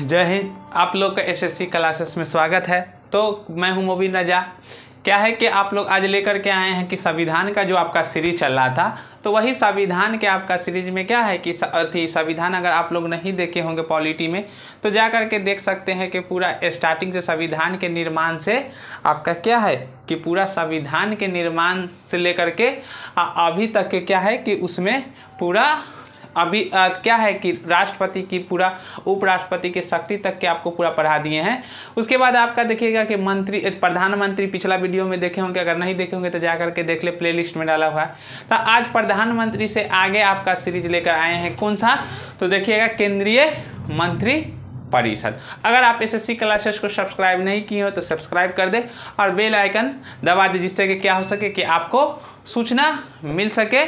जय हिंद। आप लोग का एसएससी क्लासेस में स्वागत है। तो मैं हूं मुबीन रजा। क्या है कि आप लोग आज लेकर के आए हैं कि संविधान का जो आपका सीरीज चल रहा था, तो वही संविधान के आपका सीरीज में क्या है कि संविधान अगर आप लोग नहीं देखे होंगे पॉलिटी में, तो जा कर के देख सकते हैं कि पूरा स्टार्टिंग से संविधान के निर्माण से आपका क्या है कि पूरा संविधान के निर्माण से लेकर के अभी तक के क्या है कि उसमें पूरा अभी क्या है कि राष्ट्रपति की पूरा उपराष्ट्रपति की शक्ति तक के आपको पूरा पढ़ा दिए हैं। उसके बाद आपका देखिएगा कि मंत्री प्रधानमंत्री पिछला वीडियो में देखे होंगे, अगर नहीं देखे होंगे तो जा करके देख ले, प्लेलिस्ट में डाला हुआ है। तो आज प्रधानमंत्री से आगे आपका सीरीज लेकर आए हैं कौन सा, तो देखिएगा केंद्रीय मंत्री परिषद। अगर आप एसएससी क्लासेस को सब्सक्राइब नहीं किए हो तो सब्सक्राइब कर दे और बेल आइकन दबा दे, जिससे कि क्या हो सके कि आपको सूचना मिल सके।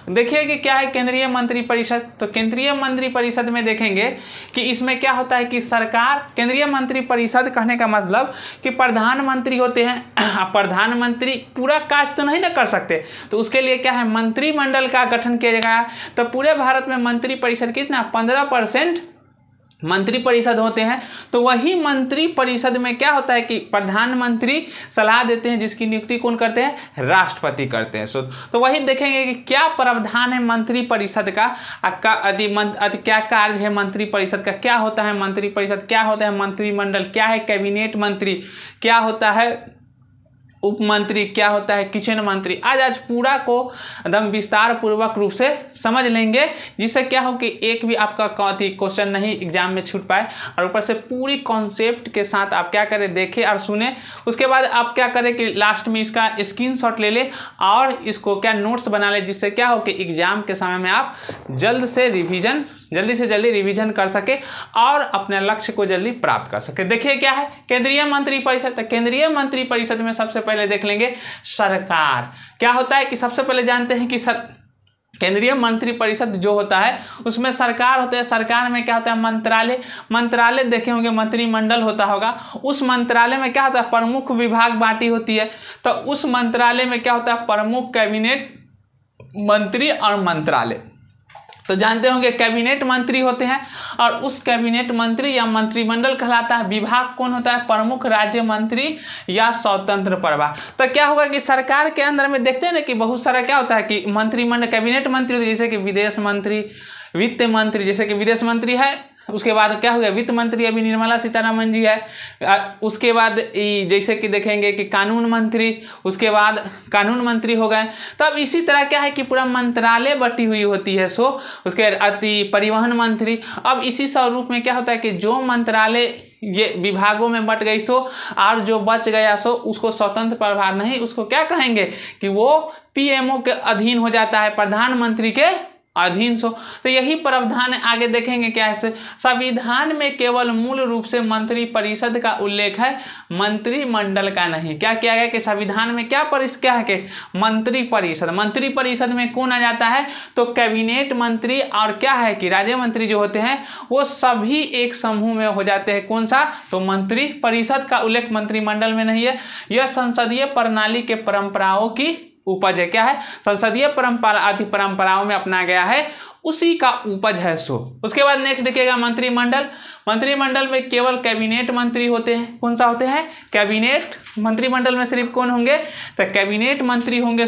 देखिए कि क्या है केंद्रीय मंत्री परिषद। तो केंद्रीय मंत्री परिषद में देखेंगे कि इसमें क्या होता है कि सरकार, केंद्रीय मंत्री परिषद कहने का मतलब कि प्रधानमंत्री होते हैं। प्रधानमंत्री पूरा कार्य तो नहीं ना कर सकते, तो उसके लिए क्या है मंत्रिमंडल का गठन किया गया। तो पूरे भारत में मंत्री परिषद कितना 15% मंत्री परिषद होते हैं। तो वही मंत्री परिषद में क्या होता है कि प्रधानमंत्री सलाह देते हैं, जिसकी नियुक्ति कौन करते हैं, राष्ट्रपति करते हैं। तो वही देखेंगे कि क्या प्रावधान है मंत्री परिषद का, क्या कार्य है मंत्री परिषद का, क्या होता है मंत्री परिषद, क्या होता है मंत्रिमंडल, क्या है कैबिनेट मंत्री, क्या होता है उप मंत्री, क्या होता है किचन मंत्री। आज पूरा को एकदम विस्तार पूर्वक रूप से समझ लेंगे, जिससे क्या हो कि एक भी आपका क्वेश्चन नहीं एग्जाम में छूट पाए, और ऊपर से पूरी कॉन्सेप्ट के साथ आप क्या करें, देखें और सुने। उसके बाद आप क्या करें कि लास्ट में इसका स्क्रीनशॉट ले ले और इसको क्या नोट्स बना ले, जिससे क्या हो कि एग्जाम के समय में आप जल्दी से जल्दी रिवीजन कर सके और अपने लक्ष्य को जल्दी प्राप्त कर सके। देखिए क्या है केंद्रीय मंत्री परिषद। केंद्रीय मंत्री परिषद में सबसे पहले देख लेंगे सरकार क्या होता है कि सबसे पहले जानते हैं कि केंद्रीय मंत्री परिषद जो होता है उसमें सरकार होता है। सरकार में क्या होता है मंत्रालय देखे होंगे, मंत्रिमंडल होता होगा। उस मंत्रालय में क्या होता है प्रमुख विभाग बांटी होती है। तो उस मंत्रालय में क्या होता है प्रमुख कैबिनेट मंत्री और मंत्रालय। तो जानते होंगे कैबिनेट मंत्री होते हैं, और उस कैबिनेट मंत्री या मंत्रिमंडल कहलाता है। विभाग कौन होता है प्रमुख राज्य मंत्री या स्वतंत्र प्रभार। तो क्या होगा कि सरकार के अंदर में देखते हैं ना कि बहुत सारा क्या होता है कि मंत्रिमंडल कैबिनेट मंत्री होते हैं, जैसे कि विदेश मंत्री, वित्त मंत्री, जैसे कि विदेश मंत्री है। उसके बाद क्या हो गया वित्त मंत्री अभी निर्मला सीतारमण जी है। उसके बाद जैसे कि देखेंगे कि कानून मंत्री, उसके बाद कानून मंत्री हो गए। तब इसी तरह क्या है कि पूरा मंत्रालय बटी हुई होती है। उसके परिवहन मंत्री। अब इसी स्वरूप में क्या होता है कि जो मंत्रालय ये विभागों में बट गई और जो बच गया उसको स्वतंत्र प्रभार नहीं, उसको क्या कहेंगे कि वो पीएमओ के अधीन हो जाता है, प्रधानमंत्री के अधीन तो यही प्रावधान आगे देखेंगे क्या है। संविधान में केवल मूल रूप से मंत्री परिषद का उल्लेख है, मंत्रिमंडल का नहीं। क्या किया गया कि संविधान में क्या है कि मंत्री परिषद में कौन आ जाता है, तो कैबिनेट मंत्री और क्या है कि राज्य मंत्री जो होते हैं वो सभी एक समूह में हो जाते हैं। कौन सा, तो मंत्री परिषद का उल्लेख मंत्रिमंडल में नहीं है। यह संसदीय प्रणाली के परंपराओं की उपज है। क्या है संसदीय परंपराओं में अपना गया है, उसी का उपज है। उसके बाद नेक्स्ट देखिएगा मंत्रिमंडल में केवल कैबिनेट मंत्री होते हैं। कौन सा होते हैं कैबिनेट। मंत्रिमंडल में सिर्फ कौन होंगे, तो कैबिनेट मंत्री होंगे।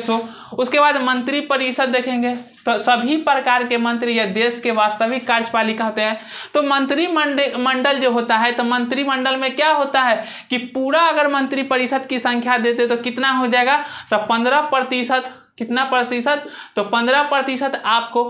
उसके बाद मंत्री परिषद देखेंगे तो सभी प्रकार के मंत्री या देश के वास्तविक कार्यपालिका होते हैं। तो मंत्रिमंडल जो होता है, तो मंत्रिमंडल में क्या होता है कि पूरा अगर मंत्री परिषद की संख्या देते तो कितना हो जाएगा, तो 15%। कितना प्रतिशत, तो 15% आपको,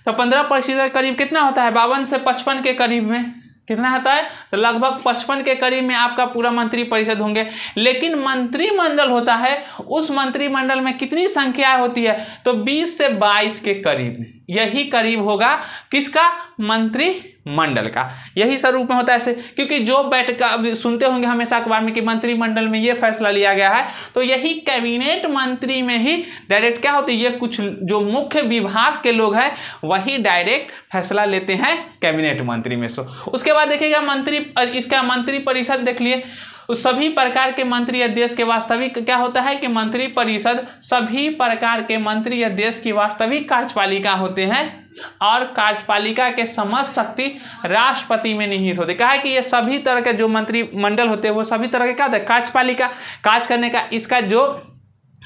तो 15% करीब कितना होता है 52 से 55 के करीब में कितना होता है, तो लगभग 55 के करीब में आपका पूरा मंत्री परिषद होंगे। लेकिन मंत्रिमंडल होता है, उस मंत्रिमंडल में कितनी संख्या होती है, तो 20 से 22 के करीब में। यही करीब होगा किसका, मंत्रिमंडल का। यही स्वरूप में होता है ऐसे, क्योंकि जो बैठक सुनते होंगे हमेशा अखबार में कि मंत्रिमंडल में ये फैसला लिया गया है, तो यही कैबिनेट मंत्री में ही डायरेक्ट क्या होती है, ये कुछ जो मुख्य विभाग के लोग हैं वही डायरेक्ट फैसला लेते हैं कैबिनेट मंत्री में। उसके बाद देखिएगा इसका मंत्री परिषद देख लिए, उस सभी प्रकार के मंत्री या देश के वास्तविक क्या होता है कि मंत्री परिषद सभी प्रकार के मंत्री या देश की वास्तविक कार्यपालिका होते हैं। और कार्यपालिका के समस्त शक्ति राष्ट्रपति में निहित होते। कहा है कि ये सभी तरह के जो मंत्रिमंडल होते हैं वो सभी तरह के क्या होते हैं, कार्यपालिका, कार्य करने का इसका जो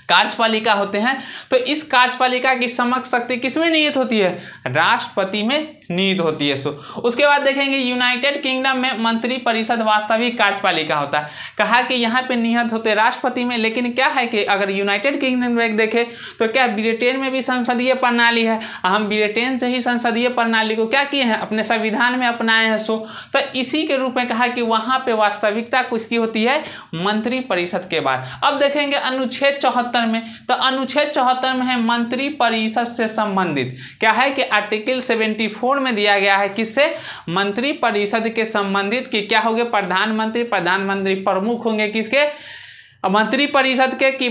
कार्यपालिका होते हैं, तो इस कार्यपालिका की समस्त शक्ति किसमें निहित होती है, राष्ट्रपति में निहित होती है। उसके बाद देखेंगे यूनाइटेड किंगडम में मंत्री परिषद वास्तविक कार्यपालिका होता है। कहा कि यहाँ पे निहित होते राष्ट्रपति में, लेकिन क्या है कि अगर यूनाइटेड किंगडम में देखें तो क्या ब्रिटेन में भी संसदीय प्रणाली है, हम ब्रिटेन से ही संसदीय प्रणाली को क्या किए हैं, अपने संविधान में अपनाए हैं। तो इसी के रूप में कहा कि वहाँ पे वास्तविकता किसकी होती है, मंत्री परिषद के बाद। अब देखेंगे अनुच्छेद 74 में, तो अनुच्छेद 74 में है मंत्री परिषद से संबंधित क्या है कि आर्टिकल 74 में दिया गया है, किससे, मंत्री परिषद के संबंधित कि क्या होंगे, प्रधानमंत्री, प्रधानमंत्री प्रमुख होंगे किसके, मंत्री परिषद के कि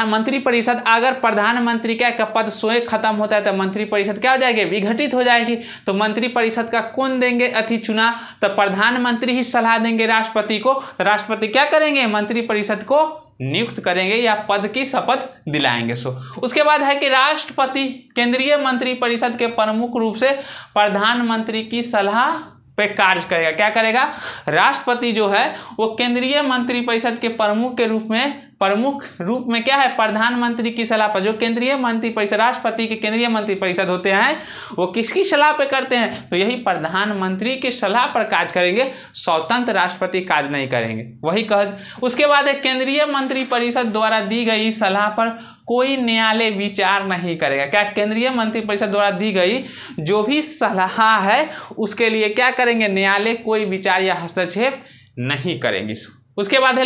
मंत्री परिषद अगर प्रधानमंत्री का पद स्वयं खत्म होता है तो मंत्री परिषद क्या हो जाएगी, विघटित हो जाएगी। तो मंत्री परिषद का कौन देंगे चुना, तो प्रधानमंत्री ही सलाह देंगे राष्ट्रपति को, तो राष्ट्रपति क्या करेंगे, मंत्री परिषद को नियुक्त करेंगे या पद की शपथ दिलाएंगे। उसके बाद है कि राष्ट्रपति केंद्रीय मंत्री परिषद के प्रमुख रूप से प्रधानमंत्री की सलाह पे कार्य करेगा। क्या करेगा, राष्ट्रपति जो है वो केंद्रीय मंत्री परिषद के प्रमुख रूप में क्या है, प्रधानमंत्री की सलाह पर, जो केंद्रीय मंत्री परिषद, राष्ट्रपति के केंद्रीय मंत्री परिषद होते हैं वो किसकी सलाह पे करते हैं, तो यही प्रधानमंत्री की सलाह पर कार्य करेंगे, स्वतंत्र राष्ट्रपति कार्य नहीं करेंगे, वही कह। उसके बाद है केंद्रीय मंत्री परिषद द्वारा दी गई सलाह पर कोई न्यायालय विचार नहीं करेगा। क्या, केंद्रीय मंत्री परिषद द्वारा दी गई जो भी सलाह है उसके लिए क्या करेंगे, न्यायालय कोई विचार या हस्तक्षेप नहीं करेंगे। उसके बाद है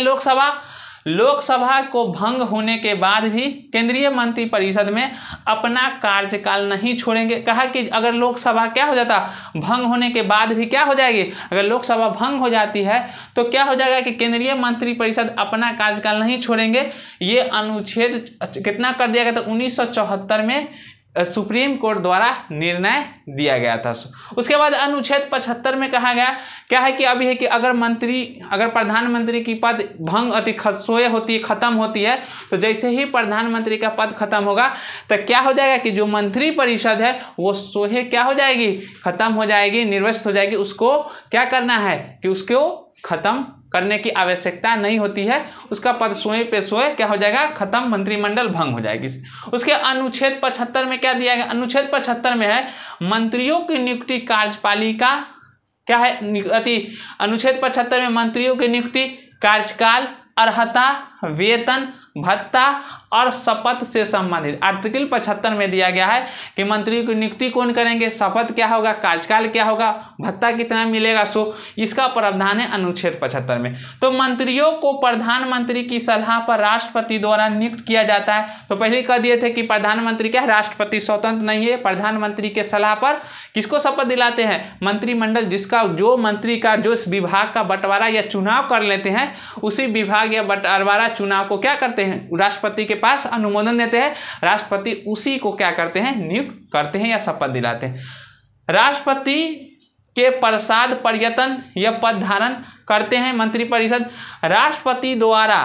लोकसभा को भंग होने के बाद भी केंद्रीय मंत्री परिषद में अपना कार्यकाल नहीं छोड़ेंगे। कहा कि अगर लोकसभा क्या हो जाता, भंग होने के बाद भी क्या हो जाएगी, अगर लोकसभा भंग हो जाती है तो क्या हो जाएगा कि केंद्रीय मंत्री परिषद अपना कार्यकाल नहीं छोड़ेंगे। ये अनुच्छेद कितना कर दिया गया था, 1974 में सुप्रीम कोर्ट द्वारा निर्णय दिया गया था। उसके बाद अनुच्छेद 75 में कहा गया क्या है कि अभी है कि अगर प्रधानमंत्री की पद खत्म होती है तो जैसे ही प्रधानमंत्री का पद खत्म होगा तो क्या हो जाएगा कि जो मंत्री परिषद है वो सोहे क्या हो जाएगी, खत्म हो जाएगी, निर्वस्त हो जाएगी। उसको क्या करना है कि उसको खत्म करने की आवश्यकता नहीं होती है, उसका पद स्वयं पे स्वयं क्या हो जाएगा, खत्म, मंत्रिमंडल भंग हो जाएगी। उसके अनुच्छेद 75 में क्या दिया गया, अनुच्छेद 75 में है मंत्रियों की नियुक्ति कार्यपालिका क्या है, अनुच्छेद 75 में मंत्रियों की नियुक्ति, कार्यकाल, अर्हता, वेतन, भत्ता और शपथ से संबंधित आर्टिकल 75 में दिया गया है कि मंत्रियों की नियुक्ति कौन करेंगे, शपथ क्या होगा, कार्यकाल क्या होगा, भत्ता कितना मिलेगा। इसका प्रावधान है अनुच्छेद 75 में। तो मंत्रियों को प्रधानमंत्री की सलाह पर राष्ट्रपति द्वारा नियुक्त किया जाता है। तो पहले कह दिए थे कि प्रधानमंत्री क्या है, राष्ट्रपति स्वतंत्र नहीं है, प्रधानमंत्री के सलाह पर किसको शपथ दिलाते हैं, मंत्रिमंडल, जिसका जो मंत्री का जो इस विभाग का बंटवारा या चुनाव कर लेते हैं उसी विभाग या बंटवारा चुनाव को क्या करते हैं, राष्ट्रपति के पास अनुमोदन देते हैं, राष्ट्रपति उसी को क्या करते हैं, नियुक्त करते हैं या शपथ दिलाते हैं। राष्ट्रपति के प्रसाद पर्यटन या पद धारण करते हैं मंत्री परिषद। राष्ट्रपति द्वारा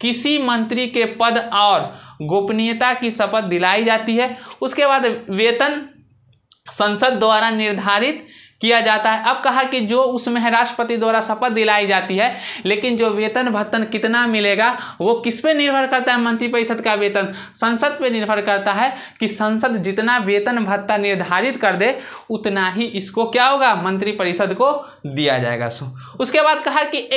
किसी मंत्री के पद और गोपनीयता की शपथ दिलाई जाती है। उसके बाद वेतन संसद द्वारा निर्धारित किया जाता है। अब कहा कि जो उसमें है राष्ट्रपति द्वारा शपथ दिलाई जाती है, लेकिन जो वेतन भत्तन कितना मिलेगा वो किस पे निर्भर करता है, मंत्री परिषद का वेतन संसद पे निर्भर करता है कि संसद जितना वेतन भत्ता निर्धारित कर दे उतना ही इसको क्या होगा, मंत्री परिषद को दिया जाएगा। उसके बाद कहा कि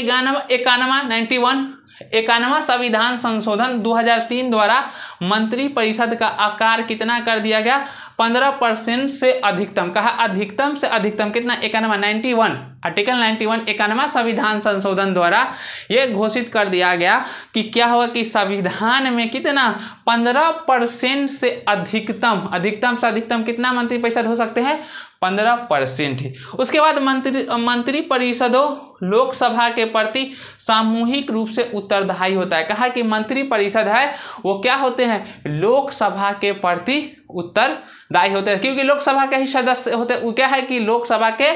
91वां संविधान संशोधन 2003 द्वारा मंत्री परिषद का आकार कितना कर दिया गया, 15% से अधिकतम। कहा अधिकतम से अधिकतम कितना, 91 आर्टिकल 91 91वां संविधान संशोधन द्वारा यह घोषित कर दिया गया कि क्या होगा कि संविधान में कितना 15% से अधिकतम से अधिकतम कितना मंत्री परिषद हो सकते हैं, 15% ही। उसके बाद मंत्री परिषदों लोकसभा के प्रति सामूहिक रूप से उत्तरदायी होता है। कहा कि मंत्री परिषद है वो क्या होते हैं, लोकसभा के प्रति उत्तरदायी होते हैं, क्योंकि लोकसभा के ही सदस्य होते हैं। क्या है कि लोकसभा के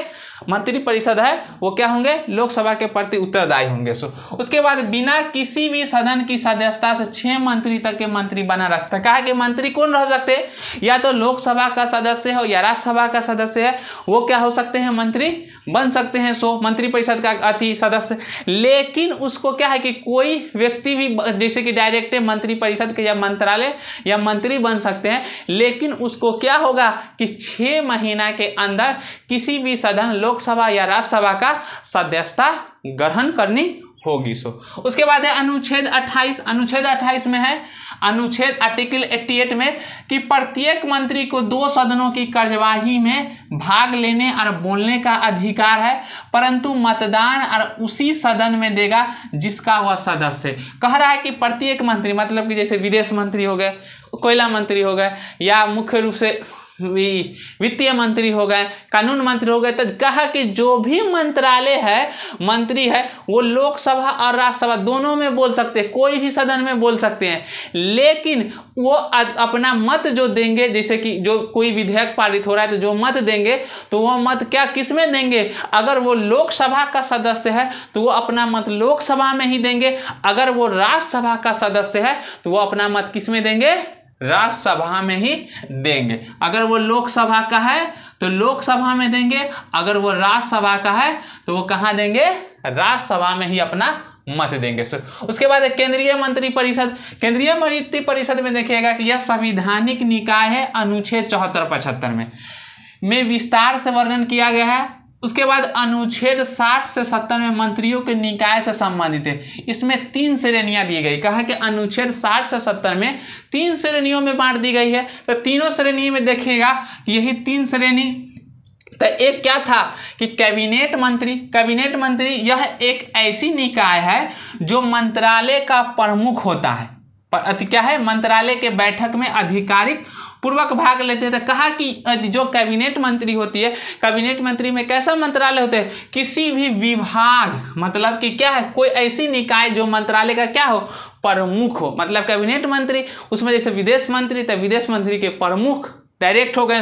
मंत्री परिषद है वो क्या होंगे, लोकसभा के प्रति उत्तरदायी होंगे। उसके बाद बिना किसी भी सदन की सदस्यता से 6 मंत्री तक के मंत्री बना रह सकता है। कहा कि मंत्री कौन रह सकते हैं, या तो लोकसभा का सदस्य हो या राज्यसभा का सदस्य है, वो क्या हो सकते हैं, मंत्री बन सकते हैं। मंत्री परिषद का अति सदस्य, लेकिन उसको क्या है कि कोई व्यक्ति भी जैसे कि डायरेक्ट मंत्री परिषद के या मंत्रालय या मंत्री बन सकते हैं, लेकिन उसको क्या होगा कि 6 महीना के अंदर किसी भी सदन, लोकसभा या राज्यसभा का सदस्यता ग्रहण करनी होगी। उसके बाद है अनुच्छेद 28। अनुच्छेद 28 में है, अनुच्छेद आर्टिकल 88 में कि प्रत्येक मंत्री को 2 सदनों की कार्यवाही में भाग लेने और बोलने का अधिकार है, परंतु मतदान और उसी सदन में देगा जिसका वह सदस्य। कह रहा है कि प्रत्येक मंत्री मतलब कि जैसे विदेश मंत्री हो गए, कोयला मंत्री हो गए, या मुख्य रूप से वित्तीय मंत्री हो गए, कानून मंत्री हो गए, तो कहा कि जो भी मंत्रालय है, मंत्री है, वो लोकसभा और राज्यसभा दोनों में बोल सकते हैं, कोई भी सदन में बोल सकते हैं, लेकिन वो अपना मत जो देंगे, जैसे कि जो कोई विधेयक पारित हो रहा है तो जो मत देंगे तो वो मत क्या किस में देंगे, अगर वो लोकसभा का सदस्य है तो वो अपना मत लोकसभा में ही देंगे, अगर वो राज्यसभा का सदस्य है तो वो अपना मत किस में देंगे, राज्यसभा में ही देंगे। अगर वो लोकसभा का है तो लोकसभा में देंगे, अगर वो राज्यसभा का है तो वो कहाँ देंगे, राज्यसभा में ही अपना मत देंगे। उसके बाद केंद्रीय मंत्री परिषद। केंद्रीय मंत्री परिषद में देखिएगा कि यह संवैधानिक निकाय है, अनुच्छेद 74-75 में विस्तार से वर्णन किया गया है। उसके बाद अनुच्छेद 60 से 70 में मंत्रियों के निकाय से संबंधित है। इसमें 3 श्रेणियां दी गई। कहा कि अनुच्छेद 60 से 70 में 3 श्रेणियों में बांट दी गई है। तो तीनों श्रेणी में देखिएगा यही 3 श्रेणी। तो एक क्या था कि कैबिनेट मंत्री। कैबिनेट मंत्री यह एक ऐसी निकाय है जो मंत्रालय का प्रमुख होता है, क्या है, मंत्रालय के बैठक में आधिकारिक पूर्वक भाग लेते हैं। तो कहा कि जो कैबिनेट मंत्री होती है, कैबिनेट मंत्री में कैसा मंत्रालय होते हैं, किसी भी विभाग मतलब कि क्या है, कोई ऐसी निकाय जो मंत्रालय का क्या हो, प्रमुख हो, मतलब कैबिनेट मंत्री। उसमें जैसे विदेश मंत्री, तो विदेश मंत्री के प्रमुख डायरेक्ट हो गए।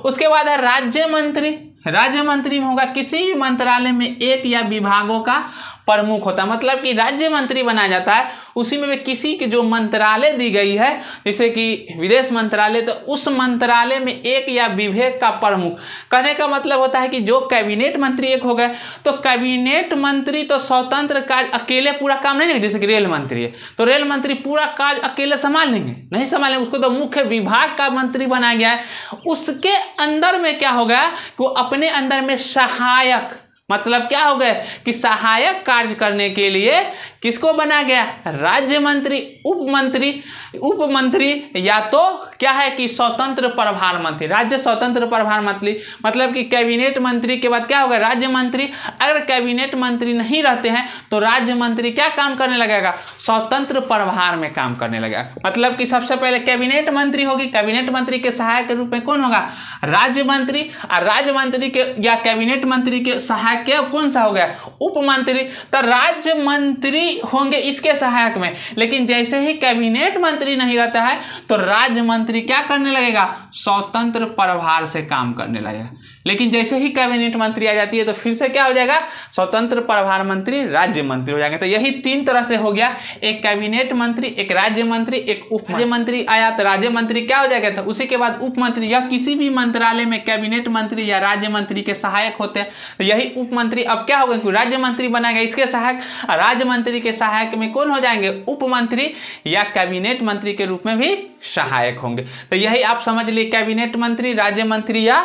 उसके बाद है राज्य मंत्री। राज्य मंत्री में होगा किसी भी मंत्रालय में एक या विभागों का प्रमुख होता है, मतलब कि राज्य मंत्री बनाया जाता है, उसी में भी किसी की जो मंत्रालय दी गई है, जैसे कि विदेश मंत्रालय, तो उस मंत्रालय में एक या विभाग का प्रमुख। कहने का मतलब होता है कि जो कैबिनेट मंत्री एक हो गए, तो कैबिनेट मंत्री तो स्वतंत्र कार्य अकेले पूरा काम नहीं लेंगे। जैसे कि रेल मंत्री है तो रेल मंत्री पूरा कार्य अकेले संभाल लेंगे, नहीं संभाल लेंगे, उसको तो मुख्य विभाग का मंत्री बनाया गया है। उसके अंदर में क्या हो गया कि वो अपने अंदर में सहायक, मतलब क्या हो गया कि सहायक कार्य करने के लिए किसको बना गया, राज्य मंत्री, उप मंत्री या तो क्या है कि स्वतंत्र प्रभार मंत्री। राज्य स्वतंत्र प्रभार मंत्री मतलब कि कैबिनेट मंत्री के बाद क्या होगा, राज्य मंत्री। अगर कैबिनेट मंत्री नहीं रहते हैं तो राज्य मंत्री क्या काम करने लगेगा, स्वतंत्र प्रभार में काम करने लगेगा। मतलब कि सबसे पहले कैबिनेट मंत्री होगी, कैबिनेट मंत्री के सहायक के रूप में कौन होगा, राज्य मंत्री, और राज्य मंत्री के या कैबिनेट मंत्री के सहायक क्या कौन सा हो गया, उप मंत्री। तो राज्य मंत्री होंगे इसके सहायक में, लेकिन जैसे ही कैबिनेट मंत्री नहीं रहता है तो राज्य मंत्री क्या करने लगेगा, स्वतंत्र प्रभार से काम करने लगेगा। लेकिन जैसे ही कैबिनेट मंत्री आ जाती है तो फिर से क्या हो जाएगा, स्वतंत्र प्रभार मंत्री, राज्य मंत्री हो जाएंगे। तो यही 3 तरह से हो गया, एक कैबिनेट मंत्री, एक राज्य मंत्री, एक उप राज्य मंत्री आया तो राज्य मंत्री क्या हो जाएगा, तो उसी के बाद उप मंत्री, या किसी भी मंत्रालय में कैबिनेट मंत्री या राज्य मंत्री के सहायक होते हैं, तो यही उप मंत्री अब क्या होगा, राज्य मंत्री बनाएगा इसके सहायक, राज्य मंत्री के सहायक में कौन हो जाएंगे, उप मंत्री या कैबिनेट मंत्री के रूप में भी सहायक होंगे। तो यही आप समझ लिए, कैबिनेट मंत्री, राज्य मंत्री या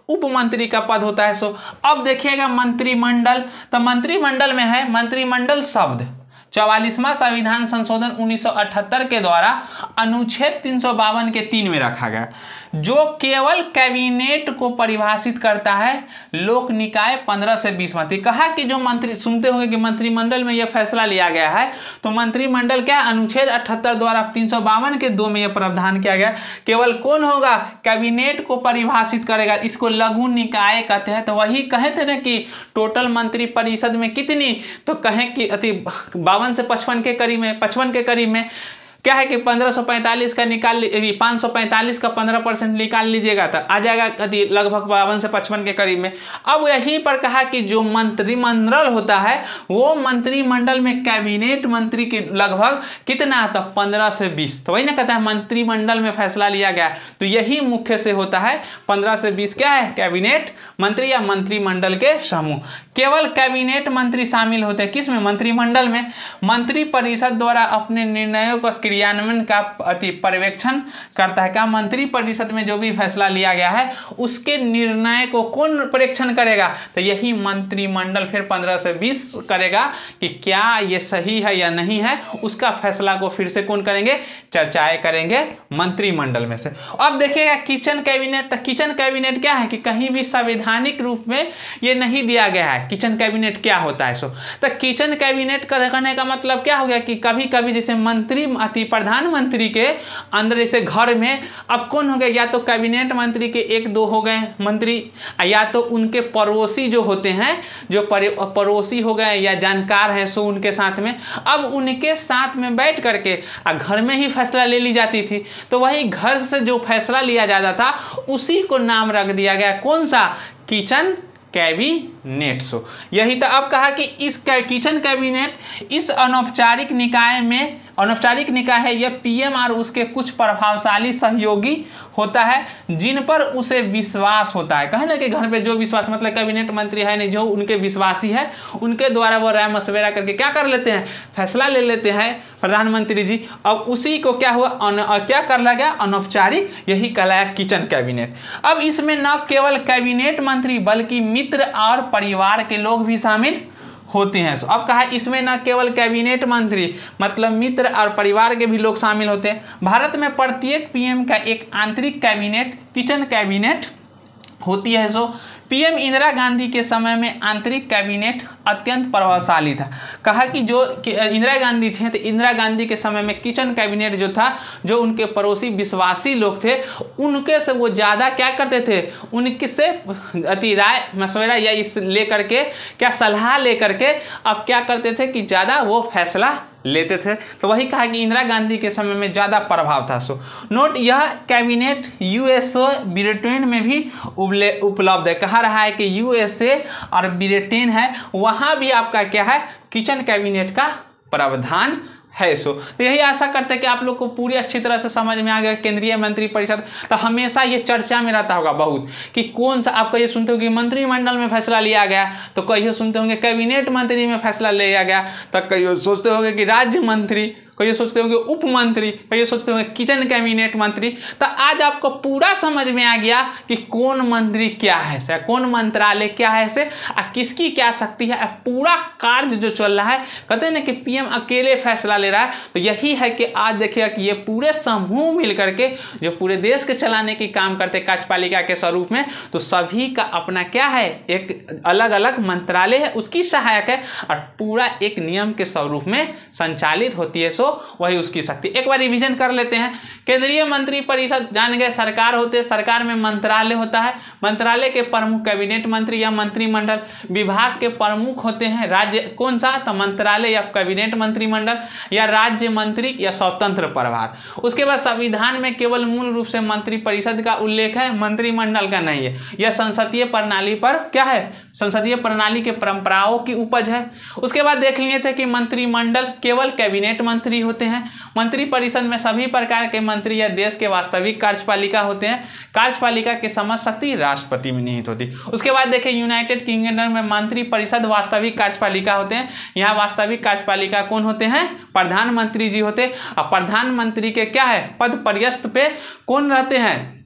उप मंत्री का पद होता है। अब देखिएगा मंत्रिमंडल। तो मंत्रिमंडल में है, मंत्रिमंडल शब्द 44वां संविधान संशोधन 1978 के द्वारा अनुच्छेद 352 के 3 में रखा गया, जो केवल कैबिनेट को परिभाषित करता है। लोक निकाय 15 से 20 मंत्री। कहा कि जो मंत्री, सुनते होंगे कि मंत्रिमंडल में यह फैसला लिया गया है, तो मंत्रिमंडल क्या, अनुच्छेद 78 द्वारा 352 के 2 में यह प्रावधान किया गया, केवल कौन होगा, कैबिनेट को परिभाषित करेगा। इसको लघु निकाय कहते हैं। तो वही कहे थे ना कि टोटल मंत्री परिषद में कितनी, तो कहें कि 52 से 55 के करीब में, 55 के करीब में क्या है कि 1545 का 545 का 15% निकाल लीजिएगा तो आ जाएगा लगभग 52 से 55 के करीब में। अब यहीं पर कहा कि जो मंत्रिमंडल होता है वो मंत्रिमंडल में कैबिनेट मंत्री के लगभग कितना आता है 15 से 20, तो वही ना कहता है मंत्रिमंडल में फैसला लिया गया, तो यही मुख्य से होता है 15 से 20 क्या है कैबिनेट मंत्री या मंत्रिमंडल के समूह। केवल कैबिनेट मंत्री शामिल होते हैं किसमें मंत्रिमंडल में। मंत्री परिषद द्वारा अपने निर्णयों का क्रियान्वयन का पर्यवेक्षण करता है। क्या मंत्री परिषद में जो भी फैसला लिया गया है उसके निर्णय को कौन परीक्षण करेगा, तो यही मंत्रिमंडल फिर 15 से 20 करेगा कि क्या ये सही है या नहीं है, उसका फैसला को फिर से कौन करेंगे चर्चाएं करेंगे मंत्रिमंडल में से। अब देखिएगा किचन कैबिनेट, तो किचन कैबिनेट क्या है कि कहीं भी संवैधानिक रूप में ये नहीं दिया गया है किचन कैबिनेट क्या होता है। तो किचन कैबिनेट कहने का मतलब क्या हो गया कि कभी कभी जैसे मंत्री प्रधानमंत्री के अंदर जैसे घर में अब कौन हो गया, या तो कैबिनेट मंत्री के 1-2 हो गए मंत्री, या तो उनके पड़ोसी जो होते हैं जो पड़ोसी हो गए या जानकार हैं सो उनके साथ में, अब उनके साथ में बैठ करके घर में ही फैसला ले ली जाती थी। तो वही घर से जो फैसला लिया जाता था उसी को नाम रख दिया गया कौन सा किचन कैबिनेट। सो यही तो अब कहा कि इस किचन कैबिनेट इस अनौपचारिक निकाय में, अनौपचारिक निकाय है यह पीएम और उसके कुछ प्रभावशाली सहयोगी होता है जिन पर उसे विश्वास होता है। कहे ना कि घर पे जो विश्वास मतलब कैबिनेट मंत्री है नहीं जो उनके विश्वासी है उनके द्वारा वो राय मशवरा करके क्या कर लेते हैं फैसला ले लेते हैं प्रधानमंत्री जी। अब उसी को क्या हुआ क्या कर लिया गया अनौपचारिक, यही कहलाया किचन कैबिनेट। अब इसमें न केवल कैबिनेट मंत्री बल्कि मित्र और परिवार के लोग भी शामिल होते हैं। अब कहा इसमें न केवल कैबिनेट मंत्री मतलब मित्र और परिवार के भी लोग शामिल होते हैं। भारत में प्रत्येक पीएम का एक आंतरिक कैबिनेट किचन कैबिनेट होती है। सो पीएम इंदिरा गांधी के समय में आंतरिक कैबिनेट अत्यंत प्रभावशाली था। कहा कि जो इंदिरा गांधी थे तो इंदिरा गांधी के समय में किचन कैबिनेट जो था जो उनके पड़ोसी विश्वासी लोग थे उनके से वो ज़्यादा क्या करते थे उनके से अति राय मशवरा या इस लेकर के क्या सलाह लेकर के अब क्या करते थे कि ज़्यादा वो फैसला लेते थे। तो वही कहा कि इंदिरा गांधी के समय में ज़्यादा प्रभाव था। सो नोट यह कैबिनेट यूएसए ब्रिटेन में भी उपलब्ध है। कहा रहा है कि यूएसए और ब्रिटेन है वहाँ भी आपका क्या है किचन कैबिनेट का प्रावधान है। सो तो यही आशा करते हैं कि आप लोग को पूरी अच्छी तरह से समझ में आ गया केंद्रीय मंत्री परिषद। तो हमेशा ये चर्चा में रहता होगा बहुत कि कौन सा आपका ये सुनते हो कि मंत्रिमंडल में फैसला लिया गया, तो कहीं सुनते होंगे कैबिनेट मंत्री में फैसला लिया गया, तो कहीं सोचते होंगे कि राज्य मंत्री, कहीं सोचते होंगे उप मंत्री, कहीं सोचते होंगे किचन कैबिनेट मंत्री। तो आज आपको पूरा समझ में आ गया कि कौन मंत्री क्या है से, कौन मंत्रालय क्या है से, किसकी क्या शक्ति है, पूरा कार्य जो चल रहा है। कहते हैं ना कि पीएम अकेले फैसला ले रहा है, तो यही है कि आज देखिएगा कि ये पूरे समूह मिल करके जो पूरे देश के चलाने की काम करते कार्यपालिका के स्वरूप में, तो सभी का अपना क्या है एक अलग अलग मंत्रालय है उसकी सहायक है और पूरा एक नियम के स्वरूप में संचालित होती है। सो वही उसकी शक्ति। एक बार रिवीजन कर लेते हैं। केंद्रीय मंत्री परिषद जान गए सरकार होते हैं, सरकार में मंत्रालय होता है, मंत्रालय के प्रमुख कैबिनेट मंत्री या मंत्रिमंडल, विभाग के प्रमुख होते हैं राज्य कौन सा तो मंत्रालय या कैबिनेट मंत्रिमंडल या राज्य मंत्री या स्वतंत्र प्रभार। उसके बाद संविधान में केवल मूल रूप से मंत्री परिषद का उल्लेख है, मंत्रिमंडल का नहीं है। यह संसदीय प्रणाली पर क्या है संसदीय प्रणाली के परंपराओं की उपज है। उसके बाद देख लिए थे कि मंत्रिमंडल केवल कैबिनेट मंत्री होते हैं, मंत्री परिषद में सभी प्रकार के मंत्री या देश के वास्तविक कार्यपालिका होते हैं, कार्यपालिका की समझ शक्ति राष्ट्रपति में निहित होती। उसके बाद देखें यूनाइटेड किंगडम में मंत्री परिषद वास्तविक कार्यपालिका होते हैं, यहाँ वास्तविक कार्यपालिका कौन होते हैं प्रधानमंत्री जी होते हैं। और प्रधानमंत्री के क्या है पद पर्यस्त पे कौन रहते हैं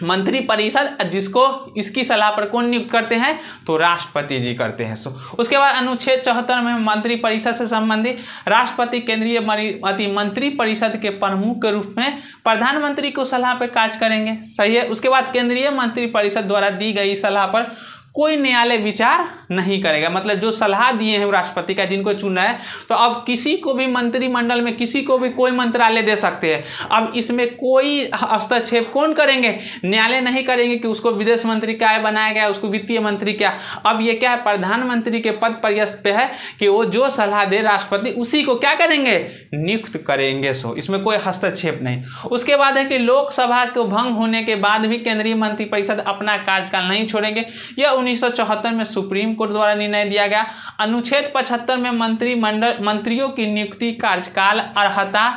मंत्री परिषद, जिसको इसकी सलाह पर कौन नियुक्त करते हैं तो राष्ट्रपति जी करते हैं। सो उसके बाद अनुच्छेद 74 में मंत्री परिषद से संबंधित राष्ट्रपति केंद्रीय मंत्री परिषद के प्रमुख के रूप में प्रधानमंत्री को सलाह पर कार्य करेंगे, सही है। उसके बाद केंद्रीय मंत्री परिषद द्वारा दी गई सलाह पर कोई न्यायालय विचार नहीं करेगा। मतलब जो सलाह दिए हैं राष्ट्रपति का जिनको चुनना है, तो अब किसी को भी मंत्रिमंडल में किसी को भी कोई मंत्रालय दे सकते हैं। अब इसमें कोई हस्तक्षेप कौन करेंगे? न्यायालय नहीं करेंगे कि उसको विदेश मंत्री क्या बनाया गया, उसको वित्तीय मंत्री क्या। अब ये क्या है, प्रधानमंत्री के पद पर्यस्त पे है कि वो जो सलाह दे राष्ट्रपति उसी को क्या करेंगे, नियुक्त करेंगे। सो इसमें कोई हस्तक्षेप नहीं। उसके बाद है कि लोकसभा को भंग होने के बाद भी केंद्रीय मंत्रिपरिषद अपना कार्यकाल नहीं छोड़ेंगे। यह 1974 में सुप्रीम कोर्ट द्वारा निर्णय दिया गया। अनुच्छेद 75 में मंत्रियों की नियुक्ति, कार्यकाल, अर्हता,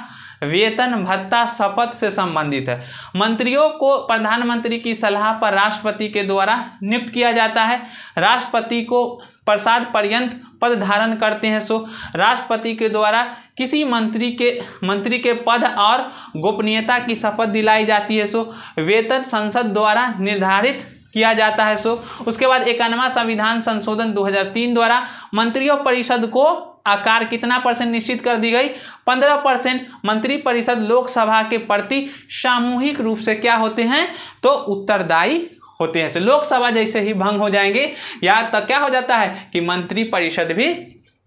वेतन, भत्ता, शपथ से संबंधित है। मंत्रियों को प्रधानमंत्री की सलाह पर राष्ट्रपति के द्वारा नियुक्त किया जाता है। राष्ट्रपति को प्रसाद पर्यंत पद धारण करते हैं। सो राष्ट्रपति के द्वारा किसी मंत्री के पद और गोपनीयता की शपथ दिलाई जाती है। सो वेतन संसद द्वारा निर्धारित किया जाता है। सो उसके बाद 91वां संविधान संशोधन 2003 द्वारा मंत्रियों परिषद को आकार कितना % निश्चित कर दी गई, 15%। मंत्रिपरिषद लोकसभा के प्रति सामूहिक रूप से क्या होते हैं, तो उत्तरदायी होते हैं। लोकसभा जैसे ही भंग हो जाएंगे या तब क्या हो जाता है कि मंत्रिपरिषद भी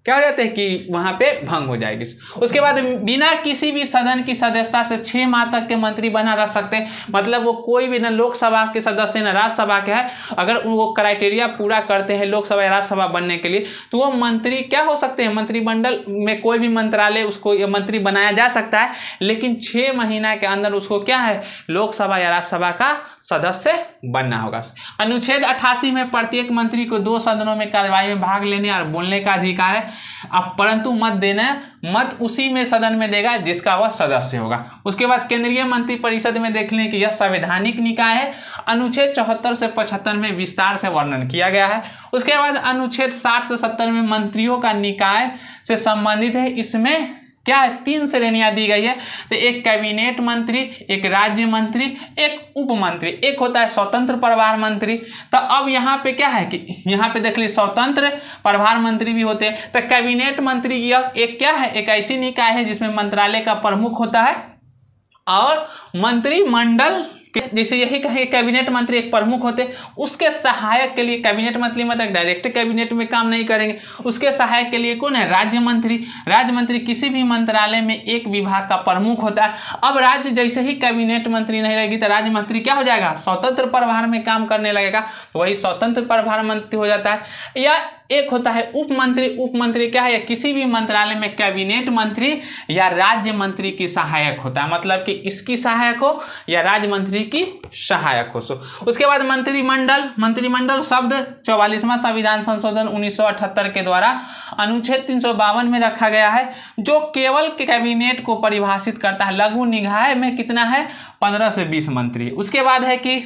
क्या हो जाते हैं कि वहां पे भंग हो जाएगी। उसके बाद बिना किसी भी सदन की सदस्यता से 6 माह तक के मंत्री बना रह सकते हैं। मतलब वो कोई भी न लोकसभा के सदस्य न राज्यसभा के है, अगर वो क्राइटेरिया पूरा करते हैं लोकसभा या राज्यसभा बनने के लिए, तो वो मंत्री क्या हो सकते हैं, मंत्रिमंडल में कोई भी मंत्रालय उसको मंत्री बनाया जा सकता है, लेकिन 6 महीना के अंदर उसको क्या है, लोकसभा या राज्यसभा का सदस्य बनना होगा। अनुच्छेद 88 में प्रत्येक मंत्री को 2 सदनों में कार्यवाही में भाग लेने और बोलने का अधिकार है। अब परंतु मत उसी में सदन में देगा जिसका वह सदस्य होगा। उसके बाद केंद्रीय मंत्रिपरिषद में देख लें कि यह संवैधानिक निकाय है। अनुच्छेद 74 से 75 में विस्तार से वर्णन किया गया है। उसके बाद अनुच्छेद 60 से 70 में मंत्रियों का निकाय से संबंधित है। इसमें क्या है, 3 श्रेणियां दी गई है। तो एक कैबिनेट मंत्री, एक राज्य मंत्री, एक उप मंत्री, एक होता है स्वतंत्र प्रभार मंत्री। तो अब यहाँ पे क्या है कि यहाँ पे देख लीजिए स्वतंत्र प्रभार मंत्री भी होते हैं। तो कैबिनेट मंत्री यह एक क्या है, एक ऐसी निकाय है जिसमें मंत्रालय का प्रमुख होता है और मंत्रिमंडल जैसे यही कहे कैबिनेट मंत्री एक प्रमुख होते, उसके सहायक के लिए कैबिनेट मंत्री मतलब डायरेक्ट कैबिनेट में काम नहीं करेंगे, उसके सहायक के लिए कौन है, राज्य मंत्री। राज्य मंत्री किसी भी मंत्रालय में एक विभाग का प्रमुख होता है। अब राज्य जैसे ही कैबिनेट मंत्री नहीं रहेगी तो राज्य मंत्री क्या हो जाएगा, स्वतंत्र प्रभार में काम करने लगेगा, तो वही स्वतंत्र प्रभार मंत्री हो जाता है। या एक होता है उप मंत्री। उप मंत्री क्या है, या किसी भी मंत्रालय में कैबिनेट मंत्री या राज्य मंत्री की सहायक होता है, मतलब कि इसकी सहायक हो या राज्य मंत्री की सहायक हो। उसके बाद मंत्रिमंडल। मंत्रिमंडल शब्द 44वां संविधान संशोधन 1978 के द्वारा अनुच्छेद 352 में रखा गया है, जो केवल कैबिनेट को परिभाषित करता है। लघु निकाय में कितना है, 15 से 20 मंत्री। उसके बाद है कि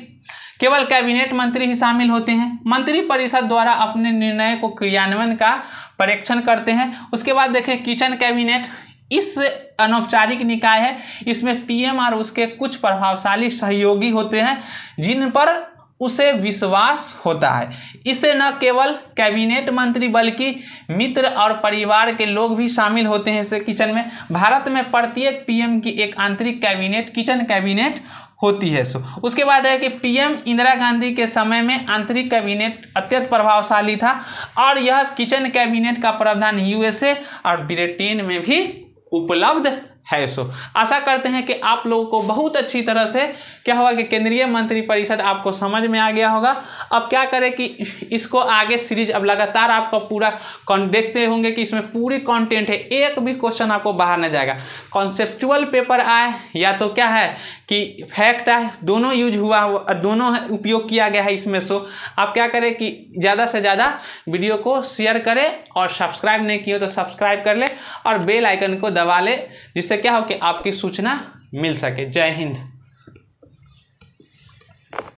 केवल कैबिनेट मंत्री ही शामिल होते हैं। मंत्रिपरिषद द्वारा अपने निर्णय को क्रियान्वयन का परीक्षण करते हैं। उसके बाद देखें किचन कैबिनेट, इस अनौपचारिक निकाय है। इसमें पीएम और उसके कुछ प्रभावशाली सहयोगी होते हैं जिन पर उसे विश्वास होता है। इसे न केवल कैबिनेट मंत्री बल्कि मित्र और परिवार के लोग भी शामिल होते हैं इस किचन में। भारत में प्रत्येक पीएम की एक आंतरिक कैबिनेट किचन कैबिनेट होती है। उसके बाद है कि पीएम इंदिरा गांधी के समय में आंतरिक कैबिनेट अत्यंत प्रभावशाली था और यह किचन कैबिनेट का प्रावधान यूएसए और ब्रिटेन में भी उपलब्ध है। आशा करते हैं कि आप लोगों को बहुत अच्छी तरह से क्या होगा कि केंद्रीय मंत्रिपरिषद आपको समझ में आ गया होगा। अब क्या करें कि इसको आगे सीरीज अब लगातार आपको पूरा देखते होंगे कि इसमें पूरी कंटेंट है, एक भी क्वेश्चन आपको बाहर न जाएगा। कॉन्सेप्चुअल पेपर आए या तो क्या है कि फैक्ट आए, दोनों यूज हुआ, दोनों उपयोग किया गया है इसमें। आप क्या करें कि ज़्यादा से ज़्यादा वीडियो को शेयर करें और सब्सक्राइब नहीं किए तो सब्सक्राइब कर ले और बेल आइकन को दबा ले, जिससे क्या हो कि आपकी सूचना मिल सके। जय हिंद।